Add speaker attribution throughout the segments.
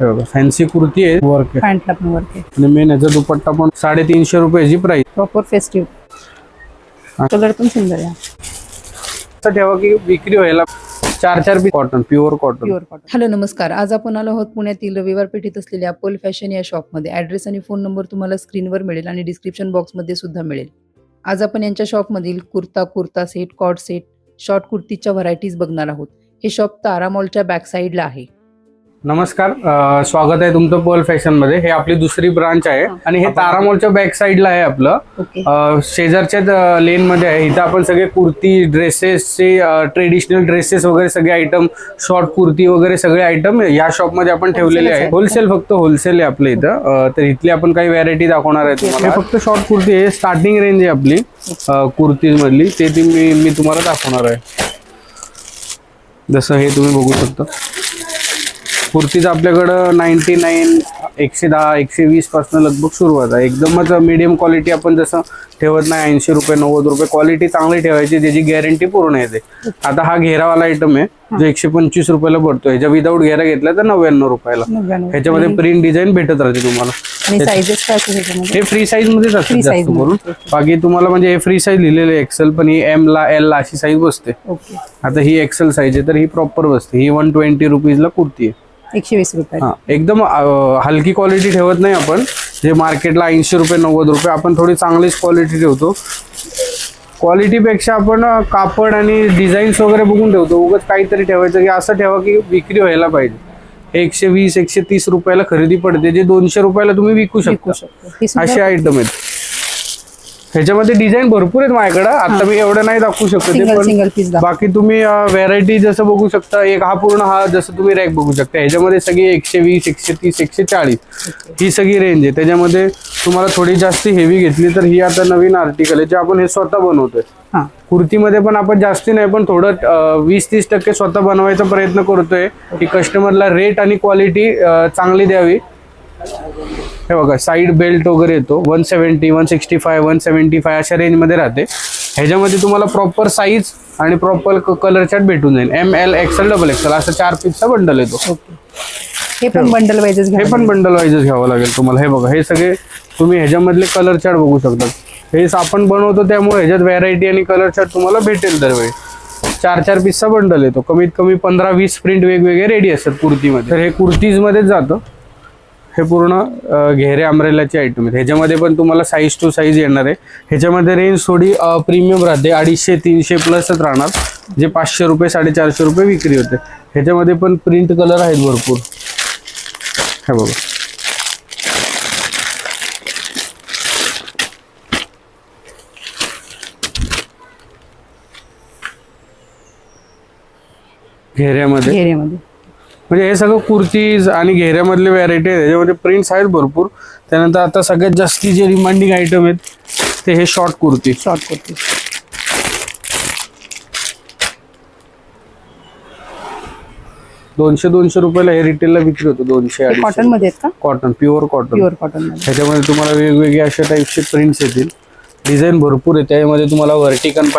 Speaker 1: Fancy kurti आहे, work आहे,
Speaker 2: पॅन्टला पण वर्क आहे
Speaker 1: आणि मेन याचा दुपट्टा पण 350 रुपयाची प्राइस.
Speaker 2: Proper festive. कलर पण सुंदर आहे.
Speaker 1: असं ठेवा की विक्री व्हायला 4-4 piece cotton, pure cotton.
Speaker 2: Pure cotton. Hello नमस्कार. आज आपण आलो आहोत पुण्यातील रविवार पेठेत असलेल्या पोल फॅशन या शॉपमध्ये. ॲड्रेस आणि फोन नंबर तुम्हाला स्क्रीनवर मिळेल आणि डिस्क्रिप्शन बॉक्समध्ये सुद्धा मिळेल. आज आपण यांच्या शॉपमधील कुर्ता सेट, कॉट सेट, शॉर्ट कुर्तीच्या व्हरायटीज बघणार आहोत. हे शॉप तारा मॉलच्या बॅक साईडला आहे.
Speaker 1: नमस्कार, स्वागत आहे तुमचं पर्ल फॅशन मध्ये. हे आपली दुसरी ब्रांच आहे आणि हे तारा मॉलच्या बॅक साईडला आहे आपलं. शेजारच्या लेन मध्ये आहे. इथं आपण सगळे कुर्ती, ड्रेसेसचे ट्रेडिशनल ड्रेसेस वगैरे सगळे आयटम, शॉर्ट कुर्ती वगैरे सगळे आयटम या शॉप मध्ये आपण ठेवलेले आहे. होलसेल, फक्त होलसेल आहे आपल्या इथं. तर इथली आपण काही व्हरायटी दाखवणार आहे तुम्हाला. हे फक्त शॉर्ट कुर्ती आहे, स्टार्टिंग रेंज आहे आपली कुर्तीज मधली. ते मी तुम्हाला दाखवणार आहे. जसं हे तुम्ही बघू शकता. कुर्तीज आपल्याकडं 99, 110, 120 पासून लगभग सुरुवात आहे. एकदमच मीडियम क्वालिटी आपण जसं ठेवत नाही, 80 रुपये 90 रुपये. क्वालिटी चांगली ठेवायची, त्याची गॅरंटी पूर्ण येते. आता हा घेरावाला आयटम आहे जो 125 रुपयाला पडतो. ह्याच्या विदाऊट घेरा घेतला तर 99 रुपयाला. ह्याच्यामध्ये प्रिंट डिझाईन भेटत राहते तुम्हाला. हे फ्री साईज मध्येच असते जास्त करून. बाकी तुम्हाला म्हणजे हे फ्री साईज लिहिलेले एक्सेल, पण ही एम ला, एल ला अशी साईज बसते. आता ही एक्सेल साईज आहे तर ही प्रॉपर बसते. ही 120 रुपीजला कुर्ती आहे.
Speaker 2: 120 रुपये.
Speaker 1: एकदम हलकी क्वालिटी ठेवत नाही आपण. जे मार्केटला 80 रुपये 90 रुपये, आपण थोडी चांगलीच क्वालिटी ठेवतो. क्वालिटीपेक्षा आपण कापड आणि डिझाईन्स वगैरे बघून ठेवतो. उगाच काहीतरी ठेवायचं की असं ठेवा की विक्री व्हायला पाहिजे. हे 120, 130 रुपयाला खरेदी पडते, जे 200 रुपयाला तुम्ही विकू शकता. असे आयटम आहेत. ह्याच्यामध्ये डिझाईन भरपूर आहेत माझ्याकडे. आता मी एवढं नाही दाखवू शकत, पण बाकी तुम्ही व्हरायटी जसं बघू शकता. एक हा पूर्ण हा जसं तुम्ही रॅक बघू शकता. ह्याच्यामध्ये सगळी 120, 130, 140 ही सगळी रेंज आहे. त्याच्यामध्ये तुम्हाला थोडी जास्त हेवी घेतली तर ही आता नवीन आर्टिकल आहे जे आपण हे स्वतः बनवतोय. कुर्तीमध्ये पण आपण जास्ती नाही, पण थोडं 20-30% स्वतः बनवायचा प्रयत्न करतोय की कस्टमरला रेट आणि क्वालिटी चांगली द्यावी. हे बघा, साईड बेल्ट वगैरे येतो. 170, 165, 175 अशा रेंजमध्ये राहते. ह्याच्यामध्ये तुम्हाला प्रॉपर साईज आणि प्रॉपर कलर चार्ट भेटून जाईल. ML, XL, XXL असं 4 पीसचा बंडल येतो.
Speaker 2: हे पण बंडल वाईजच
Speaker 1: घ्यावं लागेल तुम्हाला. हे बघा, हे सगळे तुम्ही ह्याच्यामधले कलर चार्ट बघू शकता. हे आपण बनवतो त्यामुळे ह्याच्यात व्हरायटी आणि कलर चार्ट तुम्हाला भेटेल दरवेळी. 4 पीसचा बंडल येतो. कमीत कमी 15-20 प्रिंट वेगवेगळे रेडी असतात कुर्तीमध्ये. तर हे कुर्तीज मध्येच जातं. हे पूर्ण घेरे अम्ब्रेलाचे आयटम आहेत. ह्याच्यामध्ये पण तुम्हाला साईज टू साईज येणार आहे. ह्याच्यामध्ये रेंज थोडी प्रीमियम राहते. 250-300 प्लसच राहणार, जे 500 रुपये 450 रुपये विक्री होते. ह्याच्यामध्ये पण प्रिंट कलर आहेत भरपूर. हे बघा, घेऱ्यामध्ये म्हणजे हे सगळं कुर्तीज आणि घेऱ्यामधले व्हरायटी आहेत. त्याच्यामध्ये प्रिंट्स आहेत भरपूर. त्यानंतर आता सगळ्यात जास्ती जे डिमांडिंग आयटम आहेत ते हे शॉर्ट कुर्ती. 200 रुपयाला हे रिटेलला विक्री होतो. 200-250.
Speaker 2: कॉटन मध्ये आहेत का?
Speaker 1: Cotton, pure cotton. ह्याच्यामध्ये तुम्हाला वेगवेगळे अशा टाईपचे प्रिंट्स येतील. डिझाईन भरपूर आहे. त्यामध्ये तुम्हाला व्हर्टिकल,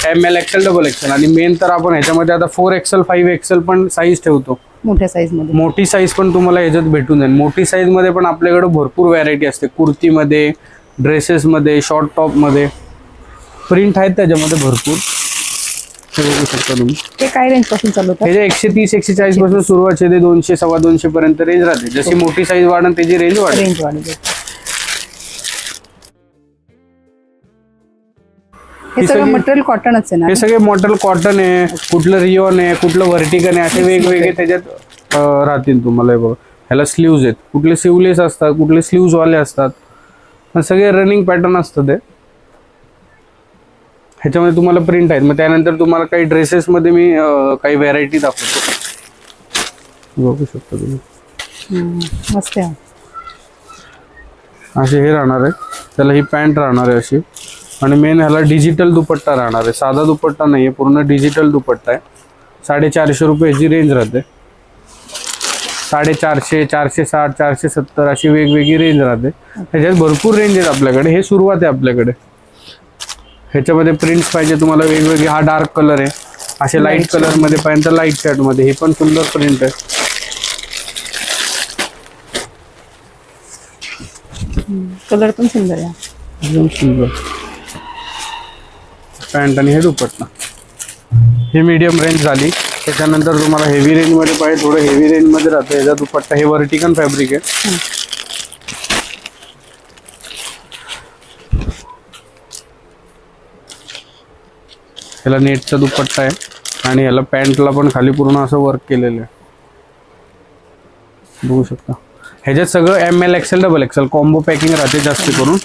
Speaker 1: ML, XL, XXL आणि मेन तर आपण ह्याच्यामध्ये आता 4XL, 5XL पण साईज ठेवतो.
Speaker 2: मोठ्या साईज मध्ये.
Speaker 1: मोठी साईज पण तुम्हाला ह्याच्यात भेटून जाईल. मोठी साईज मध्ये पण आपल्याकडे भरपूर व्हरायटी असते. कुर्तीमध्ये, ड्रेसेसमध्ये, शॉर्ट टॉपमध्ये प्रिंट आहेत त्याच्यामध्ये भरपूर. हे बघू शकता तुम्ही.
Speaker 2: ते काय रेंज पासून चालू होतं?
Speaker 1: हे 130-140 पासून सुरुवात आहे. 200-250 पर्यंत रेंज राहते. जशी मोठी साईज वाढेल त्याची रेंज वाढेल.
Speaker 2: हे सगळं मटेरियल कॉटनच आहे ना?
Speaker 1: हे सगळे मटेरियल कॉटन आहे. कुठलं रिओन आहे, कुठलं व्हर्टिकल आहे, असे वेगवेगळे त्याच्यात राहतील तुम्हाला. हे बघा, ह्याला स्लीव्ज आहेत. कुठले स्लीवलेस असतात, कुठले स्लीव्ज वाले असतात. सगळे रनिंग पॅटर्न असतात. ते ह्याच्यामध्ये तुम्हाला प्रिंट आहेत. मग त्यानंतर तुम्हाला काही ड्रेसेसमध्ये मी काही व्हरायटी दाखवतो. बघू शकता तुम्ही.
Speaker 2: मस्त आहे.
Speaker 1: असे हे राहणार आहे. त्याला ही पॅन्ट राहणार आहे अशी. आणि मेन ह्याला डिजिटल दुपट्टा राहणार आहे. साधा दुपट्टा नाही आहे, पूर्ण डिजिटल दुपट्टा आहे. 450 रुपयाची रेंज राहते. 450, 460, 470 अशी वेगवेगळी रेंज राहते. ह्याच्यात भरपूर रेंज आहेत आपल्याकडे. हे सुरुवात आहे आपल्याकडे. ह्याच्यामध्ये प्रिंट्स पाहिजे तुम्हाला वेगवेगळे. हा डार्क कलर आहे. असे लाईट कलर मध्ये पाहिजे तर लाईट शर्ट मध्ये. हे पण सुंदर प्रिंट आहे.
Speaker 2: कलर पण सुंदर आहे.
Speaker 1: एकदम सुंदर पॅन्ट आणि हे दुपट्टा. ही मीडियम रेंज झाली. त्याच्यानंतर तुम्हाला हेवी रेंज मध्ये पाहिजे, थोडं हेवी रेंज मध्ये राहतं. याचा दुपट्टा हे वर्टिकल फॅब्रिक आहे. याला नेटचा दुपट्टा आहे आणि याला पॅन्टला पण खाली पूर्ण असं वर्क केलेलं आहे, बघू शकता. ह्याच्यात सगळं ML XL XXL combo packing राहते जास्त करून.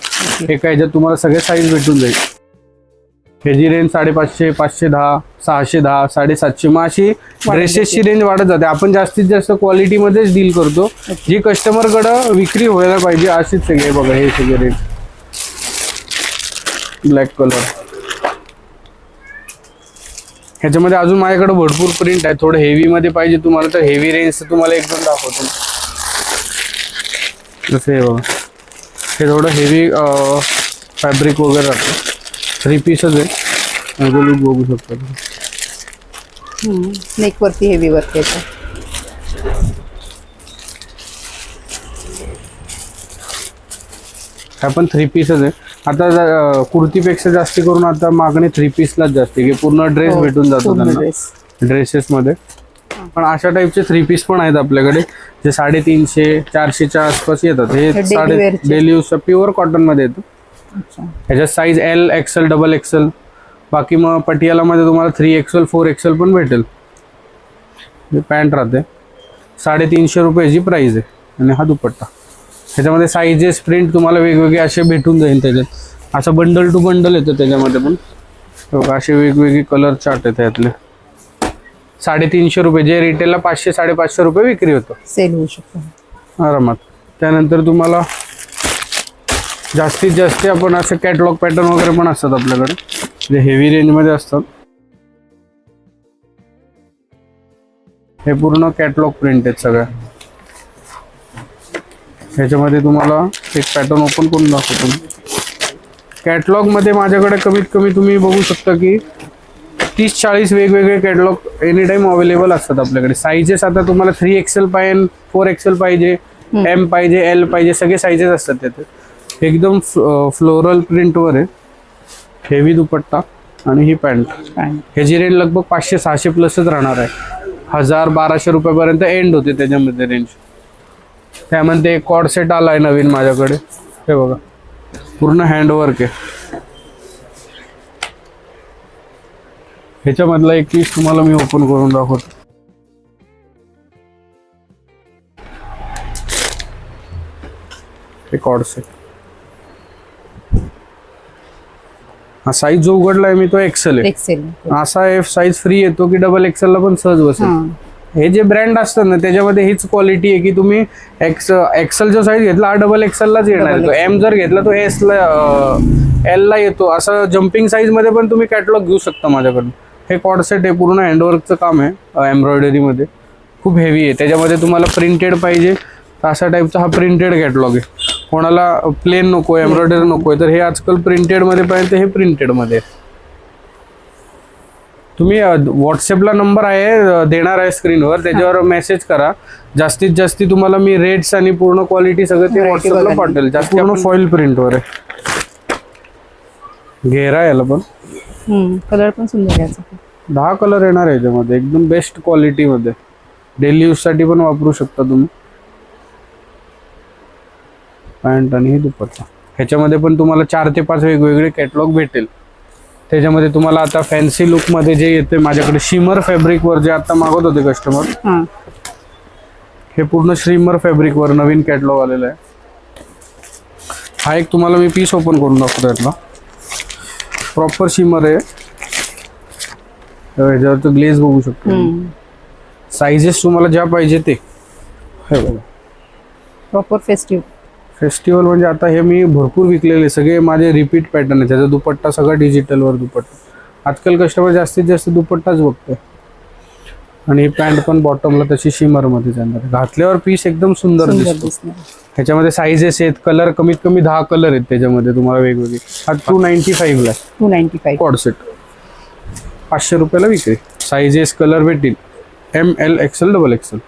Speaker 1: एका ह्याच्यात तुम्हाला सगळे साईज भेटून जाईल. ह्याची रेंज 550, 510, 610, 750. मग अशी ड्रेसेसची रेंज वाढत जाते. आपण जास्तीत जास्त क्वालिटीमध्येच डील करतो, जी कस्टमरकडं विक्री व्हायला पाहिजे अशीच सगळे. बघा हे सगळे रेंज. Black colour. ह्याच्यामध्ये अजून माझ्याकडे भरपूर प्रिंट आहे. थोडं हेवी मध्ये पाहिजे तुम्हाला तर हेवी रेंज तुम्हाला एक दोन दाखवतो. जसं हे बघा, हे थोडं हेवी फॅब्रिक वगैरे राहतं. 3 पीसच आहे. लुक बघू शकता.
Speaker 2: नेक वरती हेवी वर्क येतं.
Speaker 1: हा पण 3 पीसच आहे. आता कुर्तीपेक्षा जास्ती करून आता मागणी 3 पीसलाच जास्त आहे, की पूर्ण ड्रेस भेटून जातो त्यांना ड्रेसेस मध्ये. पण अशा टाईपचे 3 पीस पण आहेत आपल्याकडे, जे 350, 400च्या आसपास येतात. हे डेली यूज प्युअर कॉटन मध्ये येतं. ह्याच्यात साईज L, XL, XXL. बाकी मग पटियालामध्ये तुम्हाला 3XL, 4XL पण भेटेल. पॅन्ट राहते. 350 रुपयाची प्राइस आहे. आणि हा दुपट्टा. ह्याच्यामध्ये साईजेस प्रिंट तुम्हाला वेगवेगळे असे भेटून जाईल. त्याच्यात असं बंडल टू बंडल येतं त्याच्यामध्ये पण. असे वेगवेगळे कलर चार्ट आहेत त्यातले. 350 रुपये, जे रिटेलला 500, 550 रुपये विक्री होतं.
Speaker 2: सेल होऊ शकतो
Speaker 1: आरामात. त्यानंतर तुम्हाला जास्तीत जास्त आपण असे कॅटलॉग पॅटर्न वगैरे पण असतात आपल्याकडे, जे हेवी रेंजमध्ये असतात. हे पूर्ण कॅटलॉग प्रिंट आहेत सगळ्या. ह्याच्यामध्ये तुम्हाला एक पॅटर्न ओपन करून दाखवतो. कॅटलॉग मध्ये माझ्याकडे कमीत कमी तुम्ही बघू शकता की 30-40 वेगवेगळे कॅटलॉग एनी टाइम अवेलेबल असतात आपल्याकडे. साईजेस आता तुम्हाला 3XL पाहिजे, 4XL पाहिजे, M पाहिजे, L पाहिजे, सगळे साईजेस असतात त्याचे. एकदम फ्लोरल प्रिंटवर आहे. हेवी दुपट्टा आणि ही पॅन्ट. ह्याची रेंज लगभग 500-600 प्लसच राहणार आहे. 1000-1200 रुपयापर्यंत एंड होते त्याच्यामध्ये रेंज. त्यामध्ये कॉर्ड सेट आला आहे नवीन माझ्याकडे. हे बघा, पूर्ण हँडवर्क आहे. ह्याच्यामधला एक पीस तुम्हाला मी ओपन करून दाखवतो. हे कॉर्ड सेट. हा साईज जो उघडलाय मी तो XL आहे. असा F साईज फ्री येतो की XXL ला पण सहज बसेल. हे जे ब्रँड असतात ना त्याच्यामध्ये हीच क्वालिटी आहे की तुम्ही XL जो साईज घेतला हा XXL लाच येणार येतो. M जर घेतला तो S ला, L ला येतो. असं जम्पिंग साईज मध्ये पण तुम्ही कॅटलॉग घेऊ शकता माझ्याकडून. हे कॉर्ड सेट आहे, पूर्ण हँडवर्कचं काम आहे एम्ब्रॉयडरी मध्ये. खूप हेवी आहे. त्याच्यामध्ये तुम्हाला प्रिंटेड पाहिजे अशा टाईपचा हा प्रिंटेड कॅटलॉग आहे. कोणाला प्लेन नको, एम्ब्रॉयडरी नको तर हे आजकाल प्रिंटेड मध्ये पाहिजे, हे प्रिंटेड मध्ये. तुम्ही व्हॉट्सअपला नंबर आहे देणार आहे स्क्रीनवर, त्याच्यावर मेसेज करा. जास्तीत जास्त तुम्हाला मी रेट्स आणि पूर्ण क्वालिटी सगळं ते व्हॉट्सअपला पाठवेल. जास्त पूर्ण फॉईल प्रिंटवर आहे. घेरा याला पण
Speaker 2: कलर पण सुंदर आहे.
Speaker 1: 10 कलर येणार आहे याच्यामध्ये, एकदम बेस्ट क्वालिटी मध्ये. डेली यूज साठी पण वापरू शकता तुम्ही. पॅन्ट आणि हे दुपट्टा. ह्याच्यामध्ये पण तुम्हाला 4 ते 5 वेगवेगळे कॅटलॉग भेटेल. त्याच्यामध्ये तुम्हाला आता फॅन्सी लुक मध्ये जे येते माझ्याकडे शिमर फॅब्रिक वर, जे आता मागवत होते कस्टमर, हे पूर्ण शिमर फॅब्रिक वर नवीन कॅटलॉग आलेला आहे. हा एक तुम्हाला मी पीस ओपन करून दाखवतो. यातला प्रॉपर शिमर आहे. ह्याच्यावरचं ग्लेज बघू शकतो. साईजेस तुम्हाला ज्या पाहिजे ते. हे बघा,
Speaker 2: प्रॉपर फेस्टिवल
Speaker 1: म्हणजे आता हे मी भरपूर विकलेले सगळे माझे रिपीट पॅटर्न आहे. त्याचा दुपट्टा सगळा डिजिटल वर दुपट्टा. आजकाल कस्टमर जास्तीत जास्त दुपट्टाच बघतोय. आणि पॅन्ट पण बॉटमला तशी शिमर मध्ये जाणार. घातल्यावर पीस एकदम सुंदर दिसतो. ह्याच्यामध्ये साईजेस आहेत, कलर कमीत कमी 10 कलर आहेत त्याच्यामध्ये तुम्हाला वेगवेगळे. हा 295 ला
Speaker 2: 295
Speaker 1: कॉर्ड सेट. 500 रुपयाला विक्री. साईजेस कलर भेटतील M, L, XL, XXL.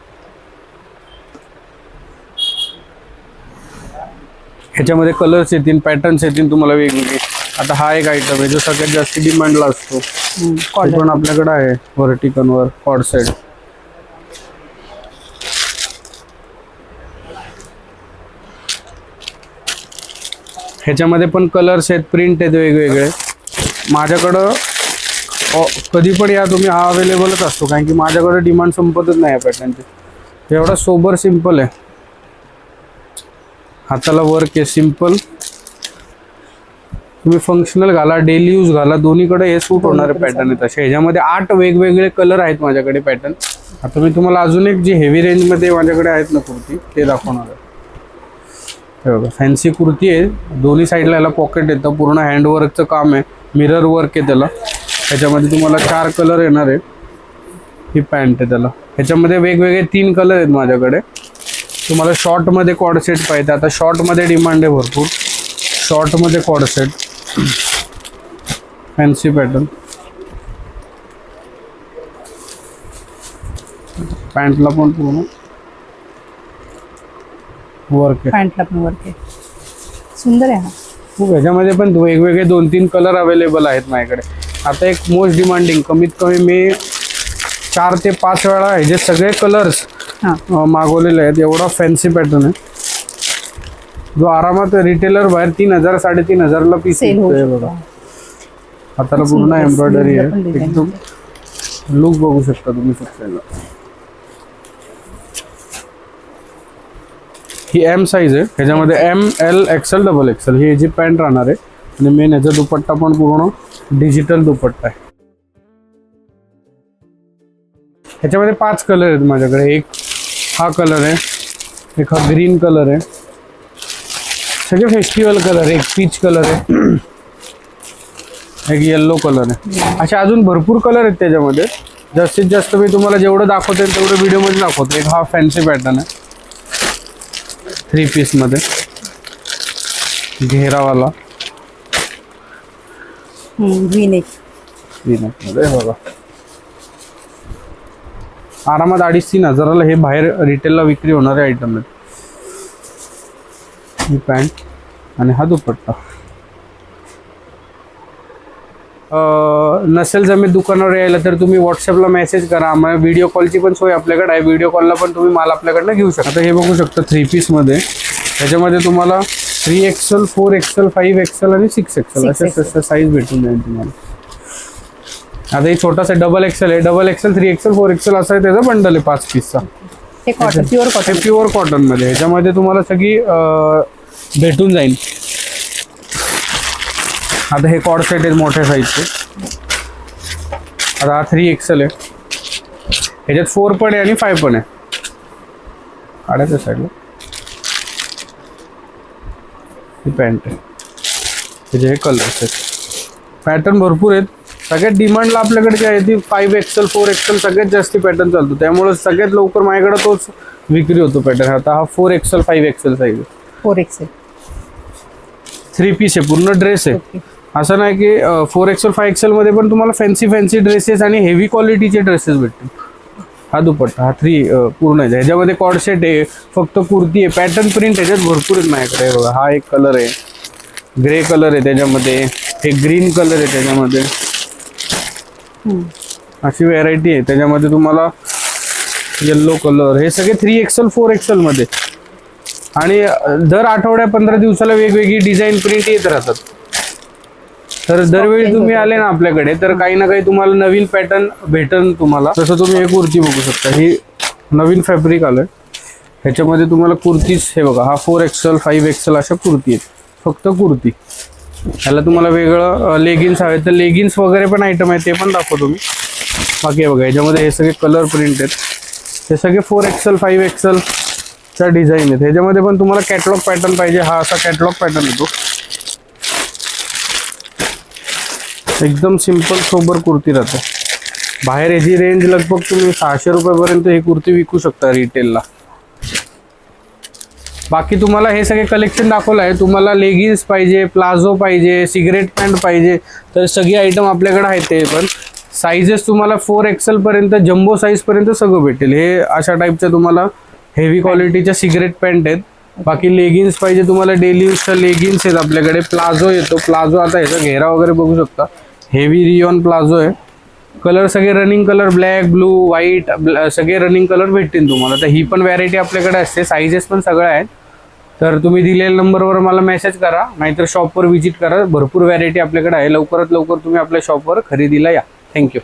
Speaker 1: ह्याच्यामध्ये कलर्स येतील, पॅटर्न्स येतील तुम्हाला वेगवेगळे. आता हा एक आयटम आहे जो सगळ्यात जास्त डिमांडला असतो, तो पण आपल्याकडे आहे व्हर्टिकनवर कॉर्ड सेट. ह्याच्यामध्ये पण कलर्स आहेत, प्रिंट आहेत वेगवेगळे. माझ्याकडं कधी पण या तुम्ही, हा अवेलेबलच असतो, कारण की माझ्याकडे डिमांड संपतच नाही या पॅटर्नचे. एवढा सोबर सिंपल आहे, हाताला वर्क आहे सिंपल. तुम्ही फंक्शनल घाला, डेली यूज घाला, दोन्हीकडे हे सूट होणारे पॅटर्न आहेत असे. ह्याच्यामध्ये 8 वेगवेगळे कलर आहेत माझ्याकडे पॅटर्न. आता मी तुम्हाला अजून एक जी हेवी रेंजमध्ये माझ्याकडे आहेत ना कुर्ती, ते दाखवणार आहे. हे बघा, फॅन्सी कुर्ती आहे, दोन्ही साईडला याला पॉकेट येतं, पूर्ण हँडवर्कचं काम आहे, मिरर वर्क आहे त्याला. ह्याच्यामध्ये तुम्हाला 4 कलर येणार आहे. ही पॅन्ट आहे त्याला. ह्याच्यामध्ये वेगवेगळे 3 कलर आहेत माझ्याकडे. तुम्हाला शॉर्टमध्ये कॉर्ड सेट पाहिजे, आता शॉर्टमध्ये डिमांड आहे भरपूर. शॉर्टमध्ये कॉर्ड सेट, फॅन्सी पॅटर्न. पॅन्टला पण पूर्ण वर्क आहे,
Speaker 2: पॅन्टला पण वर्क आहे, सुंदर आहे हा
Speaker 1: खूप. ह्याच्यामध्ये पण वेगवेगळे 2-3 कलर अवेलेबल आहेत माझ्याकडे. आता एक मोस्ट डिमांडिंग, कमीत कमी मी 4 ते 5 वेळा हे जे सगळे कलर्स मागवलेले आहेत. एवढा फॅन्सी पॅटर्न आहे जो आरामात रिटेलर बाहेर 3,000 3,500ला पीस आहे बघा. हाताला पूर्ण एम्ब्रॉयडरी आहे, एकदम लुक बघू शकता तुम्ही फक्त. ही M साईज आहे, ह्याच्यामध्ये M, L, XL, XXL ही जी पॅन्ट राहणार आहे. आणि मेन ह्याचा दुपट्टा पण पूर्ण डिजिटल दुपट्टा आहे. ह्याच्यामध्ये 5 कलर आहेत माझ्याकडे. एक हा कलर आहे, एक हा ग्रीन कलर आहे, सगळे फेस्टिवल कलर आहे. एक पीच कलर आहे, एक येल्लो कलर आहे. असे अजून भरपूर कलर आहेत त्याच्यामध्ये. जास्तीत जास्त मी तुम्हाला जेवढं दाखवते तेवढं व्हिडिओमध्ये दाखवतो. एक हा फॅन्सी पॅटर्न आहे 3 पीसमध्ये, घेरावाला
Speaker 2: V-neck
Speaker 1: मध्ये बघा. आरामात 2,500-3,000ला हे बाहेर रिटेलला विक्री होणारे आयटम आहेत. ही पॅन्ट आणि हा दुपट्टा. नसेल जमेल दुकानावर यायला तर तुम्ही व्हॉट्सअपला मेसेज करा आम्हाला. व्हिडिओ कॉलची पण सोय आपल्याकडे आहे, व्हिडिओ कॉलला पण तुम्ही माल आपल्याकडनं घेऊ शकता. आता हे बघू शकता 3 पीसमध्ये. त्याच्यामध्ये तुम्हाला 3XL, 4XL, 5XL आणि 6XL अशा साईज भेटून जाईल तुम्हाला. आता हे छोटासा XXL आहे, XXL, 3XL, 4XL असा आहे त्याचा बंडल आहे 5 पीसचा.
Speaker 2: हे cotton, pure cotton,
Speaker 1: pure cotton मध्ये. ह्याच्यामध्ये तुम्हाला सगळी भेटून जाईल. आता हे कॉर्ड सेट आहेत मोठ्या साईजचे. आता हा 3XL आहे, ह्याच्यात 4 पण आहे आणि 5 पण आहे. काढायचं साईडला. ही पॅन्ट आहे, त्याचे हे कलर्स आहेत. पॅटर्न भरपूर आहेत. सगळ्यात डिमांडला आपल्याकडे जे आहे ती 5XL, 4XL सगळ्यात जास्त पॅटर्न चालतो, त्यामुळे सगळ्यात लवकर माझ्याकडे तोच विक्री होतो पॅटर्न. आता हा 4XL, 5XL साईज आहे.
Speaker 2: 4XL
Speaker 1: 3 पीस आहे, पूर्ण ड्रेस आहे. असं नाही की 4XL, 5XL मध्ये पण तुम्हाला फॅन्सी ड्रेसेस आणि हेवी क्वालिटीचे ड्रेसेस भेटतील. हा दुपट्टा, हा 3 पूर्ण आहे. ह्याच्यामध्ये कॉर्ड सेट आहे, फक्त कुर्ती आहे. पॅटर्न प्रिंट ह्याच्यात भरपूर आहेत माझ्याकडे. बघा, हा एक कलर आहे, ग्रे कलर आहे त्याच्यामध्ये, हे ग्रीन कलर आहे त्याच्यामध्ये. अशी व्हेरायटी आहे. त्याच्यामध्ये तुम्हाला येल्लो कलर, हे सगळे 3XL, 4XL मध्ये. आणि दर आठवड्या 15 दिवसाला वेगवेगळी डिझाईन प्रिंट येत राहतात. तर दरवेळी तुम्ही आले ना आपल्याकडे तर काही ना काही तुम्हाला नवीन पॅटर्न भेटन तुम्हाला. जसं तुम्ही हे कुर्ती बघू शकता, ही नवीन फॅब्रिक आलंय. ह्याच्यामध्ये तुम्हाला कुर्तीज हे बघा, हा 4XL, 5XL अशा कुर्ती आहेत, फक्त कुर्ती. ह्याला तुम्हाला वेगळं लेगिन्स हवे तर लेगिन्स वगैरे पण आयटम आहे, ते पण दाखवतो मी. बाकी हे बघा, ह्याच्यामध्ये हे सगळे कलर प्रिंट आहेत. हे सगळे 4XL, 5XL च्या डिझाईन आहेत. ह्याच्यामध्ये पण तुम्हाला कॅटलॉग पॅटर्न पाहिजे, हा असा कॅटलॉग पॅटर्न येतो. एकदम सिंपल सोबर कुर्ती राहते. बाहेर याची रेंज लगभग तुम्ही 600 रुपयापर्यंत ही कुर्ती विकू शकता रिटेलला. बाकी तुम्हाला हे सगळे कलेक्शन दाखवलं आहे. तुम्हाला लेगिन्स पाहिजे, प्लाझो पाहिजे, सिगरेट पॅन्ट पाहिजे तर सगळी आयटम आपल्याकडे आहेत. ते पण साईजेस तुम्हाला 4XL पर्यंत, जम्बो साईज पर्यंत सगळं भेटेल. हे अशा टाईपच्या तुम्हाला हेवी क्वालिटीच्या सिगरेट पॅन्ट आहेत. बाकी लेगिन्स पाहिजे तुम्हाला डेली यूजचा लेगिन्स आहेत आपल्याकडे. प्लाझो येतो, प्लाझो आता ह्याचा घेरा वगैरे बघू शकता, हेवी रियॉन प्लाझो आहे. कलर सगळे running colour, black, blue, white, सगळे रनिंग कलर भेटतील तुम्हाला. तर ही पण व्हॅरायटी आपल्याकडे असते, साईजेस पण सगळ्या आहेत. तर तुम्ही दिलेल्या नंबरवर मला मेसेज करा, नाहीतर शॉपवर व्हिजिट करा. भरपूर व्हॅरायटी आपल्याकडे आहे. लवकरात लवकर तुम्ही आपल्या शॉपवर खरेदीला या. थँक्यू.